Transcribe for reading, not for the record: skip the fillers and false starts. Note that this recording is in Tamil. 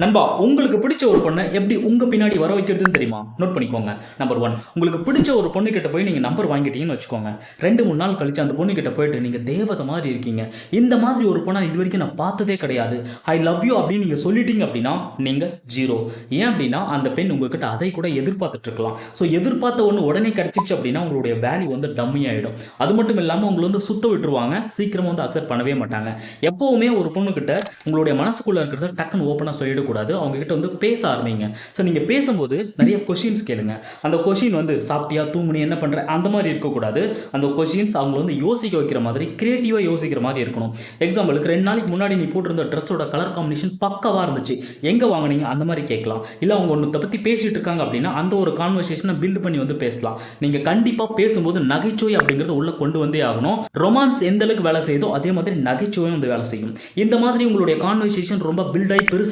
நண்பா, உங்களுக்கு பிடிச்ச ஒரு பொண்ண எப்படி உங்க பின்னாடி வர வைக்கிறதுன்னு தெரியுமா? நோட் பண்ணிக்கோங்க. நம்பர் 1 உங்களுக்கு பிடிச்ச ஒரு பொண்ணுகிட்ட போய் நீங்க நம்பர் வாங்கிட்டீங்கன்னு வச்சுக்கோங்க. 2, 3 நாள் கழிச்சு அந்த பொண்ணுகிட்ட போயிட்டு நீங்க தேவதை மாரி இருக்கீங்க. இந்த மாதிரி ஒரு பொண்ண இதுவரைக்கும் நான் பார்த்ததே கிடையாது. ஐ லவ் யூ அப்படின்னு நீங்க சொல்லிட்டீங்க அப்படின்னா, நீங்க 0. ஏன் அப்படின்னா, அந்த பெண் உங்ககிட்ட அதை கூட எதிர்பார்த்துட்டு இருக்கலாம். ஸோ எதிர்பார்த்த ஒண்ணு உடனே கிடைச்சிருச்சு அப்படின்னா, உங்களுடைய வேல்யூ வந்து டம்மி ஆயிடும். அது மட்டும் இல்லாம உங்கள வந்து சுத்த விட்டுருவாங்க. சீக்கிரமா வந்து அக்செப்ட் பண்ணவே மாட்டாங்க. எப்பவுமே ஒரு பொண்ணுகிட்ட உங்களுடைய மனசுக்குள்ள இருக்கிறத டக்குன்னு ஓப்பனா சொல்லிடக்கூடாது. அவங்க கிட்ட வந்து பேச ஆரம்பிங்க. ஸோ நீங்க பேசும்போது நிறைய கொஸ்டின்ஸ் கேளுங்க. அந்த கொஸ்டின் வந்து சாப்பிட்டியா, தூங்குனியா, என்ன பண்ற, அந்த மாதிரி இருக்கக்கூடாது. அந்த கொஸ்டின்ஸ் அவங்கள வந்து யோசிக்க வைக்கிற மாதிரி, கிரியேட்டிவா யோசிக்கிற மாதிரி இருக்கணும். எக்ஸாம்பிளுக்கு 2 நாளைக்கு முன்னாடி நீ போட்டிருந்த ட்ரெஸ்ஸோட கலர் காம்பினேஷன் பக்காவா இருந்துச்சு. எங்க வாங்குனீங்க? அந்த மாதிரி கேட்கலாம். இல்ல அவங்க ஒன்னத்த பத்தி பேசிட்டு இருக்காங்க அப்படின்னா, அந்த ஒரு கான்வர்சேஷனை பில்ட் பண்ணி வந்து பேசலாம். நீங்க கண்டிப்பா பேசும்போது நகைச்சுவை அப்படிங்கிறது உள்ள கொண்டு வந்தே ஆகணும். ரொமான்ஸ் எந்த அளவுக்கு வேலை செய்யுதோ அதே மாதிரி நகைச்சுவையும் வந்து வேலை செய்யும். இந்த மாதிரி உங்களுடைய கான்வர்சேஷன் ரொம்ப பில்ட் ஆகி பெருசு